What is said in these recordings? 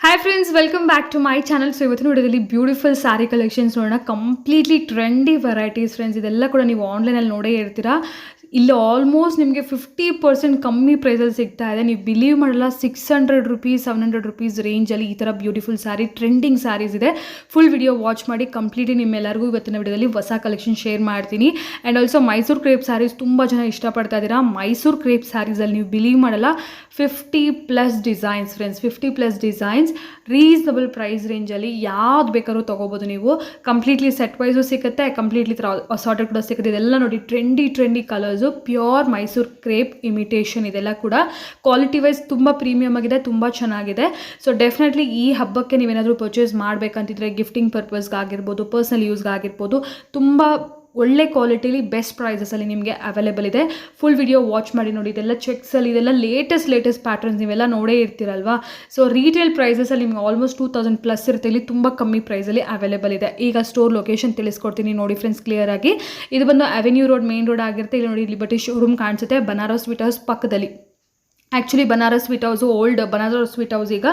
Hi friends, welcome back to my channel. So ಇವತ್ತಿನ ವಿಡಿಯೋದಲ್ಲಿ beautiful sari collections ನೋಡೋಣ. Completely trendy varieties friends. ಇದೆಲ್ಲ ಕೂಡ ನೀವು ಆನ್ಲೈನಲ್ಲಿ ನೋಡೇ ಇರ್ತೀರಾ. ಇಲ್ಲಿ ಆಲ್ಮೋಸ್ಟ್ ನಿಮಗೆ 50% ಕಮ್ಮಿ ಪ್ರೈಸಲ್ಲಿ ಸಿಗ್ತಾ ಇದೆ. ನೀವು ಬಿಲೀವ್ ಮಾಡಲ್ಲ, 600 ರುಪೀಸ್ 700 ರುಪೀಸ್ ರೇಂಜಲ್ಲಿ ಈ ಥರ ಬ್ಯೂಟಿಫುಲ್ ಸ್ಯಾರಿ, ಟ್ರೆಂಡಿಂಗ್ ಸ್ಯಾರೀಸ್ ಇದೆ. ಫುಲ್ ವಿಡಿಯೋ ವಾಚ್ ಮಾಡಿ. ಕಂಪ್ಲೀಟ್ಲಿ ನಿಮ್ಮೆಲ್ಲರಿಗೂ ಇವತ್ತಿನ ವಿಡಿಯೋದಲ್ಲಿ ಹೊಸ ಕಲೆಕ್ಷನ್ ಶೇರ್ ಮಾಡ್ತೀನಿ. And also Mysuru crepe saris ತುಂಬ ಜನ ಇಷ್ಟಪಡ್ತಾ ಇದ್ದೀರಾ. ಮೈಸೂರು ಕ್ರೇಪ್ ಸ್ಯಾರೀಸಲ್ಲಿ ನೀವು ಬಿಲೀವ್ ಮಾಡಲ್ಲ, 50+ designs friends, 50+ designs reasonable price ರೇಂಜಲ್ಲಿ ಯಾವ್ದು ಬೇಕಾದ್ರೂ ತೊಗೋಬೋದು ನೀವು. ಕಂಪ್ಲೀಟ್ಲಿ ಸೆಟ್ ವೈಸು ಸಿಗುತ್ತೆ, ಕಂಪ್ಲೀಟ್ಲಿ ಅಸಾರ್ಟೆಡ್ ಕೂಡ ಸಿಗುತ್ತೆ. ಇದೆಲ್ಲ ನೋಡಿ trendy colours, pure Mysuru crepe imitation. ಇದೆಲ್ಲ ಕೂಡ ಕ್ವಾಲಿಟಿ ವೈಸ್ ತುಂಬ ಪ್ರೀಮಿಯಮ್ ಆಗಿದೆ, ತುಂಬ ಚೆನ್ನಾಗಿದೆ. ಸೊ ಡೆಫಿನೆಟ್ಲಿ ಈ ಹಬ್ಬಕ್ಕೆ ನೀವೇನಾದರೂ ಪರ್ಚೇಸ್ ಮಾಡಬೇಕಂತಿದ್ರೆ ಗಿಫ್ಟಿಂಗ್ ಪರ್ಪಸ್ಗಾಗಿರ್ಬೋದು, ಪರ್ಸನಲ್ ಯೂಸ್ಗಾಗಿರ್ಬೋದು, ತುಂಬ ಒಳ್ಳೆ ಕ್ವಾಲಿಟಿಲಿ ಬೆಸ್ಟ್ ಪ್ರೈಸಸಲ್ಲಿ ನಿಮಗೆ ಅವೈಲೇಬಲ್ ಇದೆ. ಫುಲ್ ವಿಡಿಯೋ ವಾಚ್ ಮಾಡಿ ನೋಡಿ. ಇದೆಲ್ಲ ಚೆಕ್ಸಲ್ಲಿ, ಇದೆಲ್ಲ ಲೇಟೆಸ್ಟ್ ಪ್ಯಾಟರ್ನ್ಸ್ ನೀವೆಲ್ಲ ನೋಡೇ ಇರ್ತೀರಲ್ವಾ. ಸೊ ರೀಟೇಲ್ ಪ್ರೈಸಸಲ್ಲಿ ನಿಮಗೆ ಆಲ್ಮೋಸ್ಟ್ 2000+ ಇರುತ್ತೆ. ಇಲ್ಲಿ ತುಂಬ ಕಮ್ಮಿ ಪ್ರೈಸಲ್ಲಿ ಅವೈಲೇಬಲ್ ಇದೆ. ಈಗ ಸ್ಟೋರ್ ಲೊಕೇಶನ್ ತಿಳಿಸ್ಕೊಡ್ತೀನಿ ನೋಡಿ ಫ್ರೆಂಡ್ಸ್ ಕ್ಲಿಯರ್ ಆಗಿ. ಇದು ಬಂದು ಅವೆನ್ಯೂ ರೋಡ್, ಮೇನ್ ರೋಡ್ ಆಗಿರುತ್ತೆ. ಇಲ್ಲಿ ನೋಡಿ ಲಿಬರ್ಟಿ ಶೋರೂಮ್ ಕಾಣಿಸುತ್ತೆ, ಬನಾರಸ್ ಸ್ವೀಟ್ ಹೌಸ್ ಪಕ್ಕದಲ್ಲಿ. Actually Banaras sweet house, old Banaras sweet house ಈಗ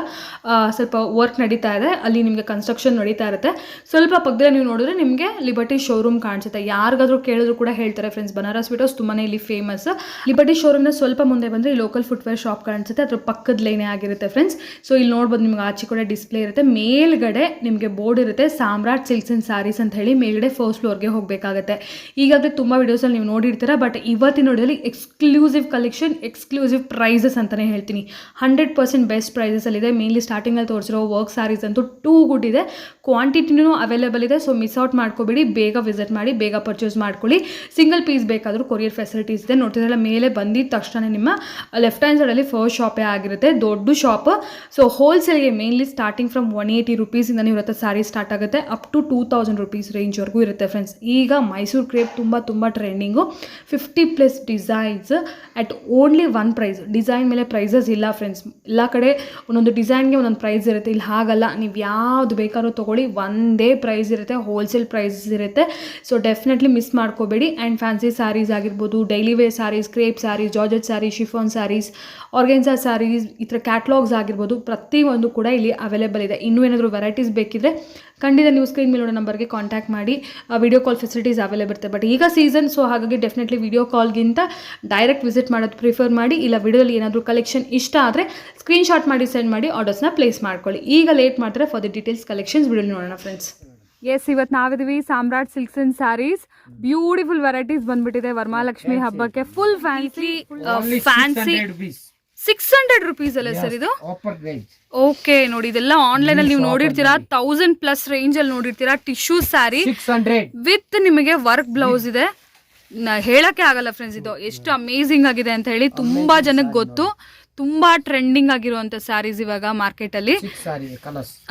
ಸ್ವಲ್ಪ ವರ್ಕ್ ನಡೀತಾ ಇದೆ, ಅಲ್ಲಿ ನಿಮಗೆ ಕನ್ಸ್ಟ್ರಕ್ಷನ್ ನಡೀತಾ ಇರುತ್ತೆ. ಸ್ವಲ್ಪ ಪಕ್ಕದಲ್ಲಿ ನೀವು ನೋಡಿದ್ರೆ ನಿಮಗೆ ಲಿಬರ್ಟಿ ಶೋರೂಮ್ ಕಾಣಿಸುತ್ತೆ. ಯಾರಿಗಾದ್ರೂ ಕೇಳಿದ್ರು ಕೂಡ ಹೇಳ್ತಾರೆ ಫ್ರೆಂಡ್ಸ್, ಬನಾರಸ್ ಸ್ವೀಟ್ ಹೌಸ್ ತುಂಬಾ ಇಲ್ಲಿ ಫೇಮಸ್. ಲಿಬರ್ಟಿ ಶೋರೂಮ್ನ ಸ್ವಲ್ಪ ಮುಂದೆ ಬಂದರೆ ಲೋಕಲ್ ಫುಟ್ವೇರ್ ಶಾಪ್ ಕಾಣಿಸುತ್ತೆ, ಅದ್ರ ಪಕ್ಕದ ಲೈನೇ ಆಗಿರುತ್ತೆ ಫ್ರೆಂಡ್ಸ್. ಸೊ ಇಲ್ಲಿ ನೋಡ್ಬೋದು, ನಿಮ್ಗೆ ಆಚೆ ಕೂಡ ಡಿಸ್ಪ್ಲೇ ಇರುತ್ತೆ. ಮೇಲ್ಗಡೆ ನಿಮಗೆ ಬೋರ್ಡ್ ಇರುತ್ತೆ, ಸಾಮ್ರಾಟ್ ಸಿಲ್ಕ್ಸ್ ಆ್ಯಂಡ್ ಸ್ಯಾರೀಸ್ ಅಂತ ಹೇಳಿ. ಮೇಲ್ಗಡೆ ಫಸ್ಟ್ ಫ್ಲೋರ್ಗೆ ಹೋಗಬೇಕಾಗುತ್ತೆ. ಈಗಾಗಲೇ ತುಂಬ ವೀಡಿಯೋಸಲ್ಲಿ ನೀವು ನೋಡಿರ್ತೀರ, ಬಟ್ ಇವತ್ತಿನ ನೋಡಿದಲ್ಲಿ ಎಕ್ಸ್ಕ್ಲೂಸಿವ್ ಕಲೆಕ್ಷನ್, ಎಕ್ಸ್ಕ್ಲೂಸಿವ್ ಪ್ರೈಸ್ ಅಂತಾನೆ ಹೇಳ್ತೀನಿ. 100% ಬೆಸ್ಟ್ ಪ್ರೈಸಸಲ್ಲಿದೆ. ಮೇನ್ಲಿ ಸ್ಟಾರ್ಟಿಂಗಲ್ಲಿ ತೋರಿಸಿರೋ ವರ್ಕ್ ಸ್ಯಾರೀಸ್ ಅಂತೂ ಟೂ ಗುಡ್ ಇದೆ. ಕ್ವಾಂಟಿಟಿನೂ ಅವೈಲೇಬಲ್ ಇದೆ. ಸೊ ಮಿಸ್ ಔಟ್ ಮಾಡ್ಕೋಬೇಡಿ, ಬೇಗ ವಿಸಿಟ್ ಮಾಡಿ, ಬೇಗ ಪರ್ಚೇಸ್ ಮಾಡ್ಕೊಳ್ಳಿ. ಸಿಂಗಲ್ ಪೀಸ್ ಬೇಕಾದರೂ ಕೊರಿಯರ್ ಫೆಸಿಲಿಟೀಸ್ ಇದೆ. ನೋಡ್ತಿದ್ರಲ್ಲ, ಮೇಲೆ ಬಂದಿದ್ದ ತಕ್ಷಣ ನಿಮ್ಮ ಲೆಫ್ಟ್ ಹ್ಯಾಂಡ್ ಸೈಡಲ್ಲಿ ಫಸ್ಟ್ ಶಾಪೇ ಆಗಿರುತ್ತೆ, ದೊಡ್ಡ ಶಾಪ್. ಸೊ ಹೋಲ್ಸೇಲ್ಗೆ ಮೇನ್ಲಿ ಸ್ಟಾರ್ಟಿಂಗ್ ಫ್ರಮ್ 180 ರುಪೀಸಿಂದ ನೀವು ಇರುತ್ತೆ ಸ್ಯಾರಿ ಸ್ಟಾರ್ಟ್ ಆಗುತ್ತೆ, ಅಪ್ ಟು 2000 ರುಪೀಸ್ ರೇಂಜ್ವರೆಗೂ ಇರುತ್ತೆ ಫ್ರೆಂಡ್ಸ್. ಈಗ ಮೈಸೂರು ಕ್ರೇಪ್ ತುಂಬ trending. 50+ designs at only one price. Design ಮೇಲೆ ಪ್ರೈಸಸ್ ಇಲ್ಲ ಫ್ರೆಂಡ್ಸ್. ಎಲ್ಲ ಕಡೆ ಒಂದೊಂದು ಡಿಸೈನ್ಗೆ ಒಂದೊಂದು ಪ್ರೈಸ್ ಇರುತ್ತೆ, ಇಲ್ಲಿ ಹಾಗಲ್ಲ. ನೀವು ಯಾವ್ದು ಬೇಕಾದ್ರೂ ತೊಗೊಳ್ಳಿ, ಒಂದೇ ಪ್ರೈಸ್ ಇರುತ್ತೆ, ಹೋಲ್ಸೇಲ್ ಪ್ರೈಸ್ ಇರುತ್ತೆ. ಸೊ ಡೆಫಿನೆಟ್ಲಿ ಮಿಸ್ ಮಾಡ್ಕೋಬೇಡಿ. ಆ್ಯಂಡ್ ಫ್ಯಾನ್ಸಿ ಸ್ಯಾರೀಸ್ ಆಗಿರ್ಬೋದು, daily wear saris, crepe saris, georgette saris, chiffon saris, organza saris, ಈ ಥರ ಕ್ಯಾಟ್ಲಾಗ್ಸ್ ಆಗಿರ್ಬೋದು, ಪ್ರತಿಯೊಂದು ಕೂಡ ಇಲ್ಲಿ ಅವೈಲೇಬಲ್ ಇದೆ. ಇನ್ನೂ ಏನಾದರೂ ವೆರೈಟೀಸ್ ಬೇಕಿದ್ರೆ ಖಂಡಿತ ನೀವು ಸ್ಕ್ರೀನ್ ಮೇಲೆ ನೋಡೋ ನಂಬರ್ಗೆ ಕಾಂಟ್ಯಾಕ್ಟ್ ಮಾಡಿ. ವಿಡಿಯೋ ಕಾಲ್ ಫೆಸಿಲಿಟೀಸ್ ಅವೈಲೇಬಲ್ ಇರುತ್ತೆ. ಬಟ್ ಈಗ ಸೀಸನ್, ಸೊ ಹಾಗಾಗಿ ಡೆಫಿನೆಟ್ಲಿ ವಿಡಿಯೋ ಕಾಲ್ಗಿಂತ ಡೈರೆಕ್ಟ್ ವಿಸಿಟ್ ಮಾಡೋದು ಪ್ರಿಫರ್ ಮಾಡಿ. ಇಲ್ಲ ವಿಡಿಯೋದಲ್ಲಿ ಏನಾದರೂ ಕಲೆಕ್ಷನ್ ಇಷ್ಟ ಆದರೆ ಸ್ಕ್ರೀನ್ಶಾಟ್ ಮಾಡಿ ಸೆಂಡ್ ಮಾಡಿ ಆರ್ಡರ್ಸ್ನ ಪ್ಲೇಸ್ ಮಾಡ್ಕೊಳ್ಳಿ. ಈಗ ಲೇಟ್ ಮಾಡ್ತಾರೆ, for the details collections video ನೋಡೋಣ ಫ್ರೆಂಡ್ಸ್. ಎಸ್, ಇವತ್ತು ನಾವಿದ್ದೀವಿ Samrat silks and sarees. Beautiful varieties ಬಂದ್ಬಿಟ್ಟಿದೆ ವರಮಹಾಲಕ್ಷ್ಮಿ ಹಬ್ಬಕ್ಕೆ. ಫುಲ್ ಫ್ಯಾನ್ಸಿ 600 ರುಪೀಸ್ ಅಲ್ಲ ಸರ್ ಇದು? ಓಕೆ ನೋಡಿ, ಇದೆಲ್ಲ ಆನ್ಲೈನ್ ಅಲ್ಲಿ ನೀವು ನೋಡಿರ್ತೀರಾ, 1000+ ರೇಂಜ್ ಅಲ್ಲಿ ನೋಡಿರ್ತೀರಾ. ಟಿಶ್ಯೂ ಸ್ಯಾರಿ ವಿತ್ ನಿಮಗೆ ವರ್ಕ್ ಬ್ಲೌಸ್ ಇದೆ. ಹೇಳಕ್ಕೆ ಆಗಲ್ಲ ಫ್ರೆಂಡ್ಸ್, ಇದು ಎಷ್ಟು ಅಮೇಝಿಂಗ್ ಆಗಿದೆ ಅಂತ ಹೇಳಿ. ತುಂಬಾ ಜನಕ್ಕೆ ಗೊತ್ತು. ತುಂಬಾ ಟ್ರೆಂಡಿಂಗ್ ಆಗಿರುವಂತ ಸ್ಯಾರೀಸ್ ಇವಾಗ ಮಾರ್ಕೆಟ್ ಅಲ್ಲಿ.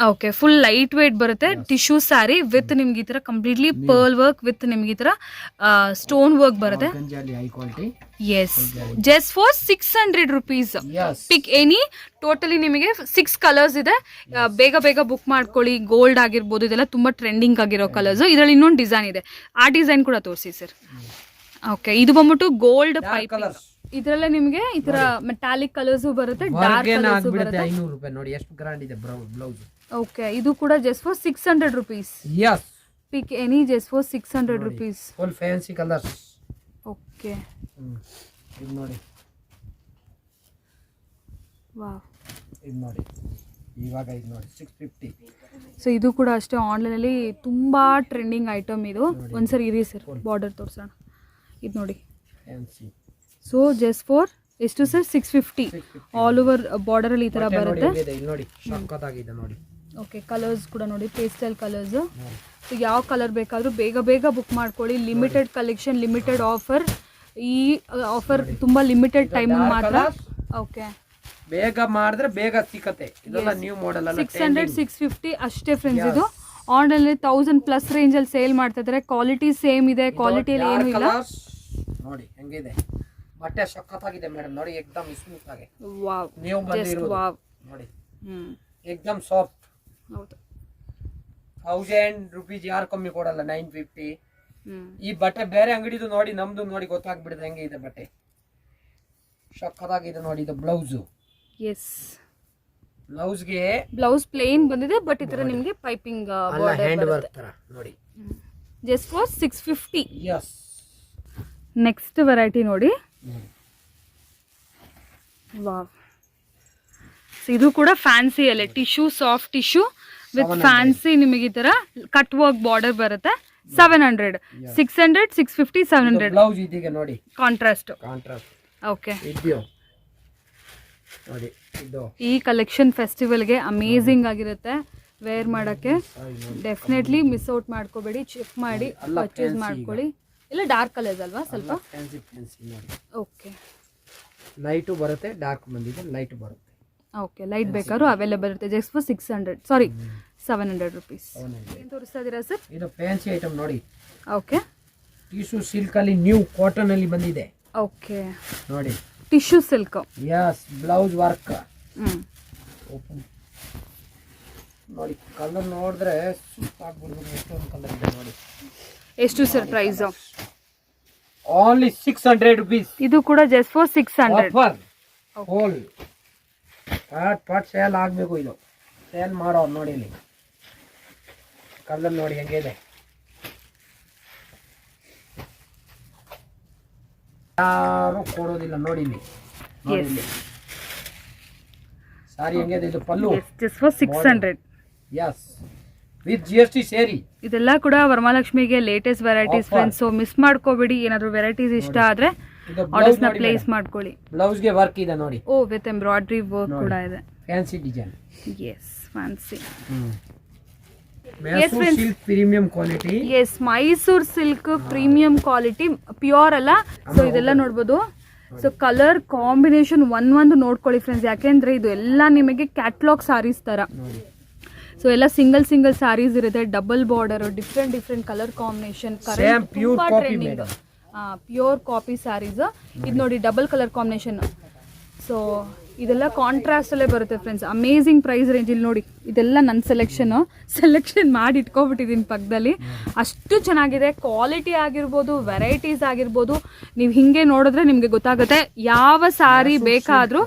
ಓಕೆ, ಫುಲ್ ಲೈಟ್ ವೇಟ್ ಬರುತ್ತೆ. ಟಿಶ್ಯೂ ಸ್ಯಾರಿ ವಿತ್ ನಿಮ್ಗೆ ಈ ತರ ಕಂಪ್ಲೀಟ್ಲಿ ಪರ್ಲ್ ವರ್ಕ್ ವಿತ್ ನಿಮ್ಗೆ ಈ ತರ ಸ್ಟೋನ್ ವರ್ಕ್ ಬರುತ್ತೆ. Yes, just for 600 rupees. Pick any. Totally ನಿಮಗೆ 6 ಕಲರ್ಸ್ ಇದೆ. ಬೇಗ ಬುಕ್ ಮಾಡ್ಕೊಳ್ಳಿ. ಗೋಲ್ಡ್ ಆಗಿರ್ಬೋದು, ಇದೆಲ್ಲ ತುಂಬಾ ಟ್ರೆಂಡಿಂಗ್ ಆಗಿರೋ ಕಲರ್ಸ್. ಇದರಲ್ಲಿ ಇನ್ನೊಂದು ಡಿಸೈನ್ ಇದೆ, ಆ ಡಿಸೈನ್ ಕೂಡ ತೋರಿಸಿ ಸರ್. ಓಕೆ, ಇದು ಬಂದ್ಬಿಟ್ಟು ಗೋಲ್ಡ್ ಪೈಪ್. ಇದರಲ್ಲೇ ನಿಮಗೆ ಈ ತರ ಮೆಟಾಲಿಕ್ ಕಲರ್ಸ್ ಬರುತ್ತೆ, ಡಾರ್ಕ್ ಕಲರ್ಸ್ ಬರುತ್ತೆ. 500 ರೂಪಾಯಿ ನೋಡಿ ಎಷ್ಟು ಗ್ರಾಂಡ್ ಇದೆ ಬ್ಲೌಸ್. ಓಕೆ, ಇದು ಕೂಡ just for 600 rupees. Yes, pick any, just for 600 rupees. Full fancy colours. Okay, ಇದು ನೋಡಿ, ವಾವ್, ಇದು ನೋಡಿ, ಇವಾಗ ಇದು ನೋಡಿ 650. ಸೊ ಇದು ಕೂಡ ಅಷ್ಟೇ ಆನ್ಲೈನ್ ಅಲ್ಲಿ ತುಂಬಾ ಟ್ರೆಂಡಿಂಗ್ ಐಟಮ್. ಇದು ಒಂದ್ಸರಿ ಇರಿ ಸರ್, ಬಾರ್ಡರ್ ತೋರಿಸೋಣ. ಇದು ನೋಡಿ, ಫ್ಯಾನ್ಸಿ. ಸೊ ಜಸ್ಟ್ ಫಾರ್ ಎಷ್ಟು ಸರ್? 650. ಆಲ್ ಓವರ್ ಬಾರ್ಡರ್ ಅಲ್ಲಿ ಈ ತರ ಬರುತ್ತೆ. ನೋಡಿ, ಸಖತ್ತಾಗಿದೆ ನೋಡಿ. ಓಕೆ, ಕಲರ್ಸ್ ಕೂಡ ನೋಡಿ, ಪೇಸ್ಟಲ್ ಕಲರ್ಸ್. ಸೊ ಯಾವ ಕಲರ್ ಬೇಕಾದರೂ ಬೇಗ ಬುಕ್ ಮಾಡ್ಕೊಳ್ಳಿ. Limited collection, limited offer. ಈ ಆಫರ್ ತುಂಬಾ ಲಿಮಿಟೆಡ್ ಟೈಮ್ ಮಾತ್ರ. ಓಕೆ, ಬೇಗ ಮಾಡಿದ್ರೆ ಬೇಗ ಸಿಕ್ಕತ್ತೆ. ಇದೆಲ್ಲ ನ್ಯೂ ಮಾಡೆಲ್ ಅಲ್ಲ. 600 650 ಅಷ್ಟೇ ಫ್ರೆಂಡ್ಸ್. ಇದು ಆನ್ಲೈನ್ 1000+ ರೇಂಜ್ ಅಲ್ಲಿ ಸೇಲ್ ಮಾಡ್ತಾ ಇದ್ದಾರೆ. ಕ್ವಾಲಿಟಿ ಸೇಮ್ ಇದೆ, ಕ್ವಾಲಿಟಿಯಲ್ಲಿ ಏನೂ ಇಲ್ಲ. ನೋಡಿ ಹೆಂಗಿದೆ ಬಟ್ಟೆ, ಸಖತ್ತಾಗಿದೆ ಮೇಡಮ್. ನೋಡಿ ಎಕ್ದಮ್ ಸ್ಮೂತ್ ಆಗಿ. ವಾವ್, ನೀವು ಬಂದಿರೋದು ನೋಡಿ, ಎಕ್ದಮ್ ಸಾಫ್ಟ್. ಹೌದು, 1000 ರೂಪೀಸ್ ಯಾರು ಕಮ್ಮಿ ಕೊಡಲ್ಲ. 950. ಈ ಬಟ್ಟೆ ಬೇರೆ ಅಂಗಡಿದು ನೋಡಿ, ನಮ್ದು ನೋಡಿ ಗೊತ್ತಾಗ್ಬಿಡುತ್ತೆ ಹೆಂಗೆ ಇದೆ ಬಟ್ಟೆ. ಸಖತ್ತಾಗಿದೆ ನೋಡಿ. ಇದು ಬ್ಲೌಸು. ಎಸ್, ಬ್ಲೌಸ್ಗೆ ಬ್ಲೌಸ್ ಪ್ಲೇನ್ ಬಂದಿದೆ, ಬಟ್ ಈ ತರ ನಿಮಗೆ ಪೈಪಿಂಗ್ ಹ್ಯಾಂಡ್ ವರ್ಕ್ ತರ ನೋಡಿ. Just for 650. Yes. Next variety ನೋಡಿ. ವಾವ್, ಇದು ಕೂಡ ಫ್ಯಾನ್ಸಿ ಅಲ್ಲೇ tissue, soft tissue with fancy. ನಿಮಗೆ ಈ ತರ ಕಟ್ ವರ್ಕ್ ಬಾರ್ಡರ್ ಬರುತ್ತೆ. 700, 600, 650, 700. ಬ್ಲೌಸ್ ಇದೀಗ ನೋಡಿ, ಕಾಂಟ್ರಾಸ್ಟ್. ಓಕೆ, ನೋಡಿ ಇದು ಈ ಕಲೆಕ್ಷನ್ ಫೆಸ್ಟಿವಲ್ಗೆ ಅಮೇಝಿಂಗ್ ಆಗಿರುತ್ತೆ ವೇರ್ ಮಾಡೋಕ್ಕೆ. ಡೆಫಿನೆಟ್ಲಿ ಮಿಸ್ ಔಟ್ ಮಾಡ್ಕೋಬೇಡಿ, ಚೆಕ್ ಮಾಡಿ ಪರ್ಚೇಸ್ ಮಾಡ್ಕೊಳ್ಳಿ. ಇಲ್ಲ ಡಾರ್ಕ್ ಕಲರ್ಸ್ ಅಲ್ವಾ ಸ್ವಲ್ಪ? ಓಕೆ, ಲೈಟು ಬರುತ್ತೆ, ಡಾರ್ಕ್ ಬಂದಿದೆ, ಲೈಟ್ ಬರುತ್ತೆ. ಓಕೆ, ಲೈಟ್ ಬೇಕಾದ್ರೂ ಅವೈಲೇಬಲ್ ಇರುತ್ತೆ. Just for 600, sorry 700 rupees. ಏನು ತೋರಿಸ್ತಾ ಇದ್ದೀರಾ ಸರ್? ಇದು ಫ್ಯಾನ್ಸಿ ಐಟಮ್ ನೋಡಿ. ಓಕೆ, ಟಿಶ್ಯೂ ಸಿಲ್ಕ್ ಅಲ್ಲಿ ನ್ಯೂ ಕಾಟನ್ ಅಲ್ಲಿ ಬಂದಿದೆ. ಓಕೆ, ನೋಡಿ tissue silk. Yes, blouse work. ನೋಡಿ ಕಲರ್ ನೋಡಿದ್ರೆ ಸೂಪರ್ ಆಗ್ಬಿಡ್ಬೋದು. ಎಷ್ಟೊಂದು ಕಲರ್ ಇದೆ ನೋಡಿ. ಎಷ್ಟು ಸರ್ ಪ್ರೈಸ್? Only 600 rupees. ಇದು ಕೂಡ just for 600. Offer whole pot sale ಆಗಬೇಕು. ಇದು ಸೇಲ್ ಮಾಡೋರು ನೋಡಿ. ಇಲ್ಲಿ ಕಲರ್ ನೋಡಿ ಹೆಂಗಿದೆ. ಯಾರು ಕೊಡೋದಿಲ್ಲ ನೋಡಿ. ಇಲ್ಲಿ ಸಾರಿ ಹೆಂಗಿದೆ. ಇದು ಪಲ್ಲು just for 600. Yes, with GST ಸೇರಿ. ಇದೆಲ್ಲ ಕೂಡ ವರಮಹಾಲಕ್ಷ್ಮಿಗೆ latest varieties friends. So miss ಮಾಡ್ಕೋಬೇಡಿ. ಏನಾದ್ರು ವೆರೈಟೀಸ್ ಇಷ್ಟ ಆದ್ರೆ ಆರ್ಡರ್ಸ್ ನ ಪ್ಲೇಸ್ ಮಾಡ್ಕೊಳ್ಳಿ. ಬ್ಲೌಸ್ ಗೆ ವರ್ಕ್ ಇದೆ ನೋಡಿ. ಓ, ವಿತ್ ಎಂಬ್ರಾಯ್ಡರಿ ವರ್ಕ್ ಕೂಡ ಇದೆ. Fancy design. Yes, fancy. Mysuru silk premium quality. Yes, Mysuru silk premium quality, pure ಅಲ್ಲ. ಸೊ ಇದೆಲ್ಲ ನೋಡ್ಬೋದು. ಸೊ ಕಲರ್ ಕಾಂಬಿನೇಷನ್ ಒಂದೊಂದು ನೋಡ್ಕೊಳ್ಳಿ ಫ್ರೆಂಡ್ಸ್, ಯಾಕೆಂದ್ರೆ ಇದು ಎಲ್ಲ ನಿಮಗೆ ಕ್ಯಾಟ್ಲಾಗ್ ಸಾರೀಸ್ ತರ. ಸೊ ಎಲ್ಲ ಸಿಂಗಲ್ ಸಿಂಗಲ್ ಸಾರೀಸ್ ಇರುತ್ತೆ. Double border, different colour combination. Pure copy saris. ಇದು ನೋಡಿ ಡಬಲ್ ಕಲರ್ ಕಾಂಬಿನೇಷನ್. ಸೊ ಇದೆಲ್ಲ ಕಾಂಟ್ರಾಸ್ಟ್ ಅಲ್ಲೇ ಬರುತ್ತೆ ಫ್ರೆಂಡ್ಸ್. Amazing price range. ಇಲ್ಲಿ ನೋಡಿ, ಇದೆಲ್ಲ ನನ್ನ ಸೆಲೆಕ್ಷನ್ ಮಾಡಿ ಇಟ್ಕೊಬಿಟ್ಟಿದ್ದೀನಿ ಪಕ್ಕದಲ್ಲಿ. ಅಷ್ಟು ಚೆನ್ನಾಗಿದೆ. ಕ್ವಾಲಿಟಿ ಆಗಿರ್ಬೋದು, ವೆರೈಟೀಸ್ ಆಗಿರ್ಬೋದು. ನೀವು ಹಿಂಗೆ ನೋಡಿದ್ರೆ ನಿಮಗೆ ಗೊತ್ತಾಗುತ್ತೆ. ಯಾವ ಸಾರಿ ಬೇಕಾದರೂ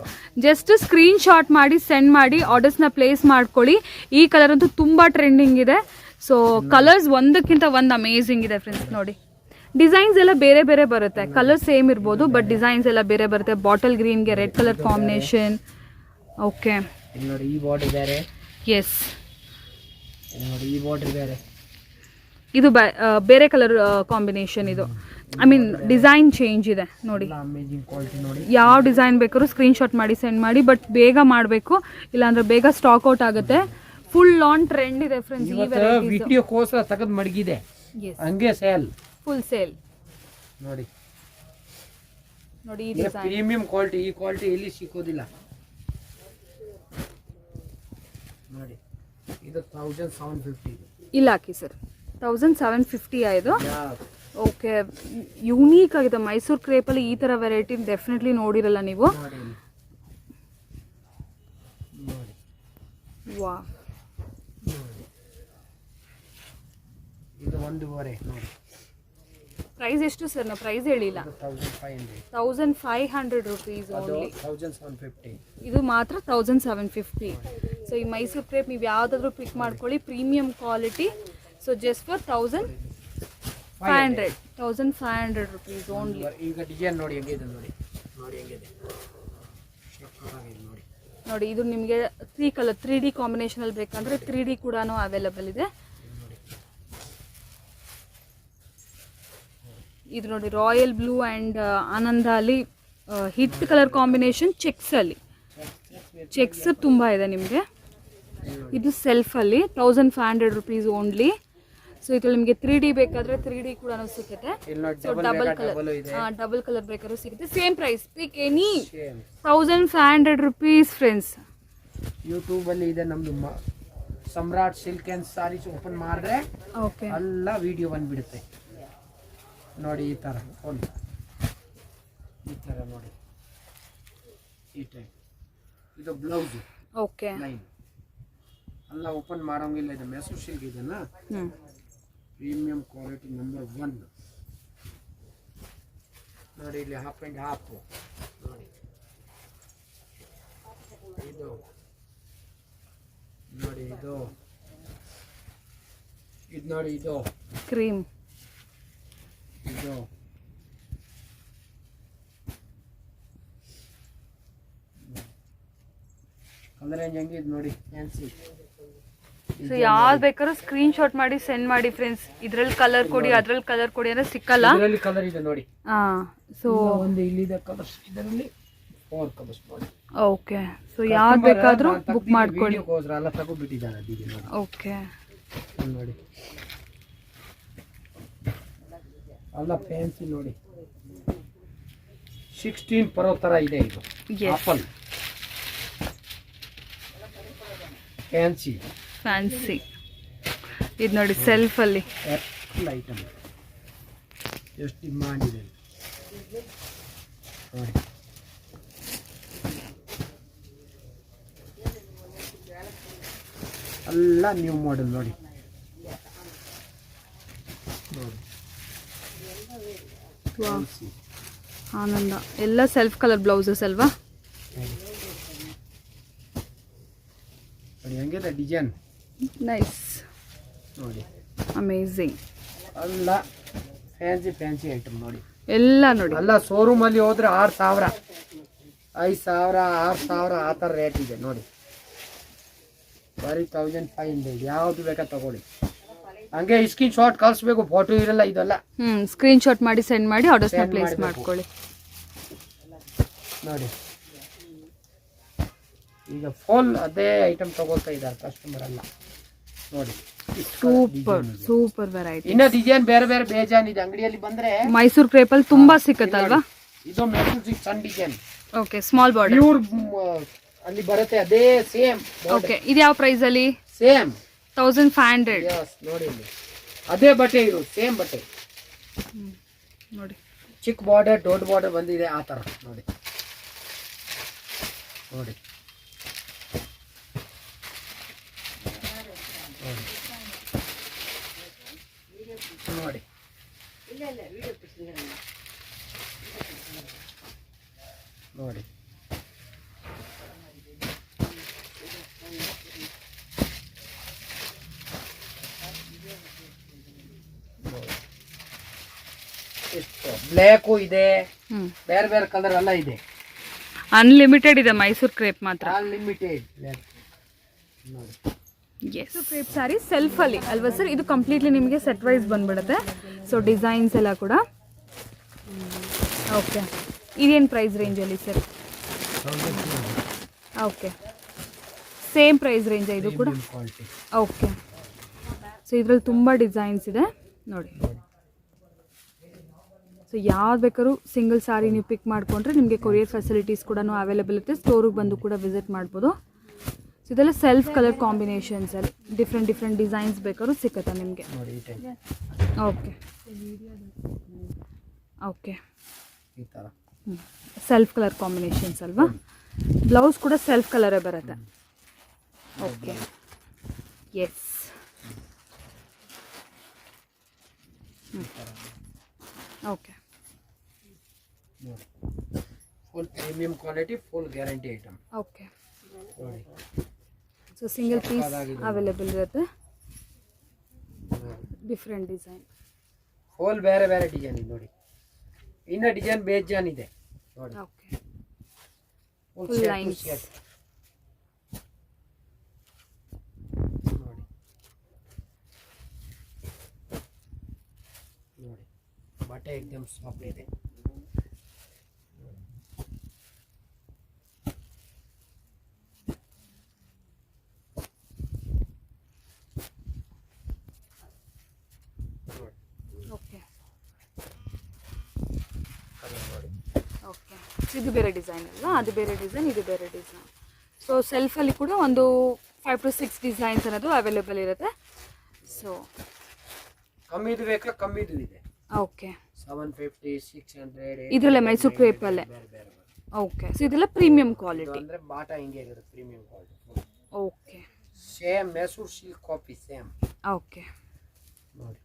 ಜಸ್ಟ್ ಸ್ಕ್ರೀನ್ ಶಾಟ್ ಮಾಡಿ ಸೆಂಡ್ ಮಾಡಿ ಆರ್ಡರ್ಸ್ನ ಪ್ಲೇಸ್ ಮಾಡ್ಕೊಳ್ಳಿ. ಈ ಕಲರ್ ಅಂತೂ ತುಂಬ ಟ್ರೆಂಡಿಂಗ್ ಇದೆ. ಸೊ ಕಲರ್ಸ್ ಒಂದಕ್ಕಿಂತ ಒಂದು ಅಮೇಝಿಂಗ್ ಇದೆ ಫ್ರೆಂಡ್ಸ್. ನೋಡಿ ಡಿಸೈನ್ಸ್ ಎಲ್ಲ ಬೇರೆ ಬೇರೆ ಬರುತ್ತೆ. ಕಲರ್ ಸೇಮ್ ಇರ್ಬೋದು, ಬಟ್ ಡಿಸೈನ್ಸ್ ಎಲ್ಲ ಬೇರೆ ಬರುತ್ತೆ. ಬಾಟಲ್ ಗ್ರೀನ್ಗೆ ರೆಡ್ ಕಲರ್ ಕಾಂಬಿನೇಷನ್. ಓಕೆ, ನೋಡಿ ಈ ಬಾರ್ಡರ್ ಬೇರೆ. ಎಸ್, ನೋಡಿ ಈ ಬಾರ್ಡರ್ ಬೇರೆ. ಇದು ಬೇರೆ ಕಲರ್ ಕಾಂಬಿನೇಷನ್. ಇದು ಐ ಮೀನ್ ಡಿಸೈನ್ ಚೇಂಜ್ ಇದೆ ನೋಡಿ. ಅಮೇಜಿಂಗ್ ಕ್ವಾಲಿಟಿ ನೋಡಿ. ಯಾವ ಡಿಸೈನ್ ಬೇಕಾದ್ರೂ ಸ್ಕ್ರೀನ್ ಶಾಟ್ ಮಾಡಿ ಸೆಂಡ್ ಮಾಡಿ, ಬಟ್ ಬೇಗ ಮಾಡಬೇಕು, ಇಲ್ಲಾಂದ್ರೆ ಬೇಗ ಸ್ಟಾಕ್ ಔಟ್ ಆಗುತ್ತೆ. ಫುಲ್ ಆನ್ ಟ್ರೆಂಡ್ ಇದೆ ಫ್ರೆಂಡ್ಸ್. ಈ ವೆರೈಟೀಸ್ ವಿಡಿಯೋ ಕೋಸ್ಕರ ತಗದ್ ಮಡಗಿದೆ, ಹಂಗೆ ಸೇಲ್, ಫುಲ್ ಸೇಲ್. ನೋಡಿ ನೋಡಿ ಈ ಡಿಸೈನ್ ಪ್ರೀಮಿಯಂ ಕ್ವಾಲಿಟಿ. ಈ ಕ್ವಾಲಿಟಿ ಎಲ್ಲಿ ಸಿಕ್ಕೋದಿಲ್ಲ ನೋಡಿ. ಇದು 1750. ಇಲ್ಲ ಹಾಕಿ ಸರ್, 1750 ಆಯ್ತು. ಓಕೆ, ಯೂನೀಕ್ ಆಗಿದೆ. ಮೈಸೂರು ಕ್ರೇಪಲ್ಲಿ ಈ ಥರ ವೆರೈಟಿ ಡೆಫಿನೆಟ್ಲಿ ನೋಡಿರಲ್ಲ ನೀವು. ವಾ, ಇದು ಒಂದೂವರೆ ನೋಡಿ. ಪ್ರೈಸ್ ಎಷ್ಟು ಸರ್? ನಾವು ಪ್ರೈಸ್ ಹೇಳಿಲ್ಲ. 1500 rupees ಓನ್ಲಿ. 1750. ಇದು ಮಾತ್ರ 1750. ಸೊ ಈ ಮೈಸೂರು ಕ್ರೇಪ್ ನೀವು ಯಾವುದಾದ್ರೂ ಪಿಕ್ ಮಾಡ್ಕೊಳ್ಳಿ, premium quality. So just for 1500 rupees only. ಈಗ ಡಿಸೈನ್ ನೋಡಿ ಹೆಂಗಿದೆ. ನೋಡಿ ಹೆಂಗಿದೆ ನೋಡಿ. ಇದು ನಿಮಗೆ 3 ಕಲರ್ 3D ಕಾಂಬಿನೇಷನ್ ಅಲ್ಲಿ ಬೇಕಂದ್ರೆ 3D ಕೂಡ ಅವೈಲೇಬಲ್ ಇದೆ. ಇದು ನೋಡಿ ರಾಯಲ್ ಬ್ಲೂ ಆ್ಯಂಡ್ ಆನಂದ ಅಲ್ಲಿ ಹಿಟ್ ಕಲರ್ ಕಾಂಬಿನೇಷನ್. ಚೆಕ್ಸ್ ತುಂಬ ಇದೆ ನಿಮಗೆ. ಇದು ಸೆಲ್ಫಲ್ಲಿ 1500 rupees ಓನ್ಲಿ. ಸೊ ಇದು ನಿಮಗೆ 3D ಬೇಕಾದರೆ 3D ಕೂಡ ಸಿಗುತ್ತೆ. ಸೊ ಡಬಲ್ ಕಲರ್ ಬೇಕಾದ್ರೂ ಸಿಗುತ್ತೆ. Same price, pick any. 1500 rupees friends. ಯೂಟ್ಯೂಬಲ್ಲಿ ಇದೆ ನಮ್ಮದು Samrat silk and saris. Open ಮಾಡಿದ್ರೆ ಓಕೆ ಎಲ್ಲ ವಿಡಿಯೋ ಬಂದುಬಿಡುತ್ತೆ ನೋಡಿ. ಈ ಥರ ಈ ಥರ ನೋಡಿ. ಈ ಟೈಪ್ ಇದು ಬ್ಲೌಸು. ಓಕೆ, ಲೈನ್ ಎಲ್ಲ ಓಪನ್ ಮಾಡೋಂಗಿಲ್ಲ. ಇದು ಮೈಸೂರು ಸಿಲ್ಕ್ ಇದೆಲ್ಲ ಪ್ರೀಮಿಯಂ ಕ್ವಾಲಿಟಿ ನಂಬರ್ 1 ನೋಡಿ. ಇಲ್ಲಿ ಹಾಫ್ ಆ್ಯಂಡ್ ಹಾಫ್ ನೋಡಿ. ಇದು ಇದು ನೋಡಿ, ಇದು ಕ್ರೀಮ್. ಇದು ಕಲರ್ ರೇಂಜ್ ಹೆಂಗೆ ಇದು ನೋಡಿ, ಫ್ಯಾನ್ಸಿ. ಸೊ ಯಾವ್ದು ಬೇಕಾದ್ರೂ ಸ್ಕ್ರೀನ್ ಶಾಟ್ ಮಾಡಿ ಸೆಂಡ್ ಮಾಡಿ ಫ್ರೆಂಡ್ಸ್. ಇದ್ರಲ್ಲಿ ಕಲರ್ ಕೊಡಿ, ಅದ್ರಲ್ಲಿ ಕಲರ್ ಕೊಡಿ ಅಂದ್ರೆ ಸಿಕ್ಕಲ್ಲ. ಇದರಲ್ಲಿ ಕಲರ್ ಇದೆ ನೋಡಿ. ಸೊ ಒಂದು ಇಲ್ಲಿದೆ ಕಲರ್ಸ್, ಇದರಲ್ಲಿ 4 ಕಲರ್ಸ್ ನೋಡಿ. ಓಕೆ. ಸೊ ಯಾವ್ದು ಬೇಕಾದ್ರೂ ಬುಕ್ ಮಾಡ್ಕೊಳ್ಳಿ. ಎಲ್ಲ ತಗೋಬಿಟ್ಟಿದ್ದಾರೆ ಅದೀಗ ನೋಡಿ. ಓಕೆ ನೋಡಿ, ಅಲ್ಲ ಫ್ಯಾನ್ಸಿ ನೋಡಿ, 16 ಪರೋ ತರ ಇದೆ. ಇದು ಆಪಲ್ ಫ್ಯಾನ್ಸಿ. ಇದು ನೋಡಿ ಸೆಲ್ಫ್ ಅಲ್ಲಿ ಆಪಲ್ ಐಟಮ್ ಎಷ್ಟು ಡಿಮಾಂಡ್ ಇದೆ ನೋಡಿ. ಎಲ್ಲ ನ್ಯೂ ಮಾಡೆಲ್ ನೋಡಿ. ಆನಂದ ಎಲ್ಲ ಸೆಲ್ಫ್ ಕಲರ್ ಬ್ಲೌಸಸ್ ಅಲ್ವಾ? ನೋಡಿ ಹೆಂಗಿದೆ ಡಿಸೈನ್, ನೈಸ್ ನೋಡಿ, ಅಮೇಝಿಂಗ್. ಎಲ್ಲ ಫ್ಯಾನ್ಸಿ ಐಟಮ್ ನೋಡಿ. ಎಲ್ಲ ನೋಡಿ, ಎಲ್ಲ ಶೋರೂಮ್ ಅಲ್ಲಿ ಹೋದ್ರೆ 6,000 5,000 6,000 ಆ ಥರ ರೇಟ್ ಇದೆ ನೋಡಿ. ಬರೀ 1,500 ಯಾವ್ದು ಬೇಕಾ ತಗೊಳ್ಳಿ. ಹಂಗೆ ಸ್ಕ್ರೀನ್ ಶಾಟ್ ಕಳಿಸ್ಬೇಕು, ಫೋಟೋ ಇರಲ್ಲ ಇದೆಲ್ಲ. ಸ್ಕ್ರೀನ್ ಶಾಟ್ ಮಾಡಿ ಸೆಂಡ್ ಮಾಡಿ ಆರ್ಡರ್ಸ್ನ ಪ್ಲೇಸ್ ಮಾಡ್ಕೊಳ್ಳಿ ನೋಡಿ. ಈಗ ಫುಲ್ ಅದೇ ಐಟಮ್ ತಗೊಳ್ತಾ ಇದ್ದಾರೆ ಕಸ್ಟಮರ್ ಎಲ್ಲ ನೋಡಿ. Super variety. ಇನ್ನ ಡಿಸೈನ್ ಬೇರೆ ಬೇರೆ ಬೇಜಾನ್ ಇದೆ. ಅಂಗಡಿಯಲ್ಲಿ ಬಂದ್ರೆ ಮೈಸೂರು ಕ್ರೇಪ್ ಅಲ್ಲಿ ತುಂಬಾ ಸಿಕ್ಕತ್ತಲ್ವಾ? ಇದು ಮೈಸೂರು ಸಣ್ಣ design. Okay, small border pure ಅಲ್ಲಿ ಬರುತ್ತೆ ಅದೇ ಸೇಮ್. ಓಕೆ, ಇದು ಯಾವ ಪ್ರೈಸ್ ಅಲ್ಲಿ? ಸೇಮ್ 1500. ನೋಡಿ ಇಲ್ಲಿ ಅದೇ ಬಟ್ಟೆ, ಇದು ಸೇಮ್ ಬಟ್ಟೆ ನೋಡಿ. ಚಿಕ್ಕ ಬಾರ್ಡರ್ ದೊಡ್ಡ ಬಾರ್ಡರ್ ಬಂದಿದೆ ಆ ತರ ನೋಡಿ. ನೋಡಿ ನೋಡಿ ನೋಡಿ. ಬ್ಲ್ಯಾಕು ಇದೆ, ಬೇರೆ ಬೇರೆ ಕಲರ್ ಎಲ್ಲ ಇದೆ. ಅನ್ಲಿಮಿಟೆಡ್ ಇದೆ ಮೈಸೂರು ಕ್ರೇಪ್ ಮಾತ್ರ, ಅನ್ಲಿಮಿಟೆಡ್. ಕ್ರೇಪ್ ಸ್ಯಾರಿ ಸೆಲ್ಫ್ ಅಲ್ಲಿ ಅಲ್ವಾ ಸರ್? ಇದು ಕಂಪ್ಲೀಟ್ಲಿ ನಿಮಗೆ ಸೆಟ್ ವೈಸ್ ಬಂದ್ಬಿಡುತ್ತೆ. ಸೊ ಡಿಸೈನ್ಸ್ ಎಲ್ಲ ಕೂಡ ಓಕೆ. ಇದೇನು ಪ್ರೈಸ್ ರೇಂಜಲ್ಲಿ sir? Okay, same price range ಇದು ಕೂಡ? ಓಕೆ. ಸೊ ಇದರಲ್ಲಿ ತುಂಬ ಡಿಸೈನ್ಸ್ ಇದೆ ನೋಡಿ. ಸೊ ಯಾವ್ದು ಬೇಕಾದ್ರೂ ಸಿಂಗಲ್ ಸಾರಿ ನೀವು ಪಿಕ್ ಮಾಡಿಕೊಂಡ್ರೆ ನಿಮಗೆ ಕೊರಿಯರ್ ಫೆಸಿಲಿಟೀಸ್ ಕೂಡ ಅವೈಲೇಬಲ್ ಇರುತ್ತೆ. ಸ್ಟೋರಿಗೆ ಬಂದು ಕೂಡ ವಿಸಿಟ್ ಮಾಡ್ಬೋದು. ಸೊ ಇದೆಲ್ಲ ಸೆಲ್ಫ್ ಕಲರ್ ಕಾಂಬಿನೇಷನ್ಸಲ್ಲಿ ಡಿಫ್ರೆಂಟ್ ಡಿಸೈನ್ಸ್ ಬೇಕಾದ್ರೂ ಸಿಕ್ಕತ್ತೆ ನಿಮಗೆ. Okay okay, self colour combinations ಅಲ್ವಾ? ಬ್ಲೌಸ್ ಕೂಡ ಸೆಲ್ಫ್ ಕಲರೇ ಬರುತ್ತೆ. Okay, yes. Okay, full premium quality, full guarantee item. Okay. So single piece available ಇರುತ್ತೆ. ಡಿಫ್ರೆಂಟ್ ಡಿಸೈನ್, ಫುಲ್ ಬೇರೆ ಬೇರೆ ಡಿಸೈನ್ ಇದೆ ನೋಡಿ. ಇನ್ನ ಡಿಸೈನ್ ಬೇಜಾನ್ ಇದೆ ನೋಡಿ. ಓಕೆ, ಫುಲ್ ಲೈನ್ಸ್ ನೋಡಿ ನೋಡಿ. ಬಟ್ಟೆ ಎಕ್ದಮ್ ಸಾಫ್ಟ್ ಇದೆ. Okay okay. ಇದು ಬೇರೆ ಡಿಸೈನ್ ಅಲ್ವಾ? ಅದು ಬೇರೆ ಡಿಸೈನ್, ಇದು ಬೇರೆ ಡಿಸೈನ್. ಸೊ ಸೆಲ್ಫಲ್ಲಿ ಕೂಡ ಒಂದು 5 to 6 ಡಿಸೈನ್ಸ್ ಅನ್ನೋದು ಅವೈಲೇಬಲ್ ಇರುತ್ತೆ. ಸೊ ಕಮ್ಮಿದು ಬೇಕಾ? ಕಮ್ಮಿದು ಇದೆ. ಓಕೆ, 750 600 ಇದರಲ್ಲೇ ಮೈಸೂರು ಕ್ರೇಪಲ್ಲೇ. ಓಕೆ. ಸೊ ಇದೆಲ್ಲ ಪ್ರೀಮಿಯಂ ಕ್ವಾಲಿಟಿ ಅಂದ್ರೆ ಬಾಟ ಹಿಂಗೆ ಇರುತ್ತೆ, premium quality. Okay, same Mysuru silk copy same. Okay ನೋಡಿ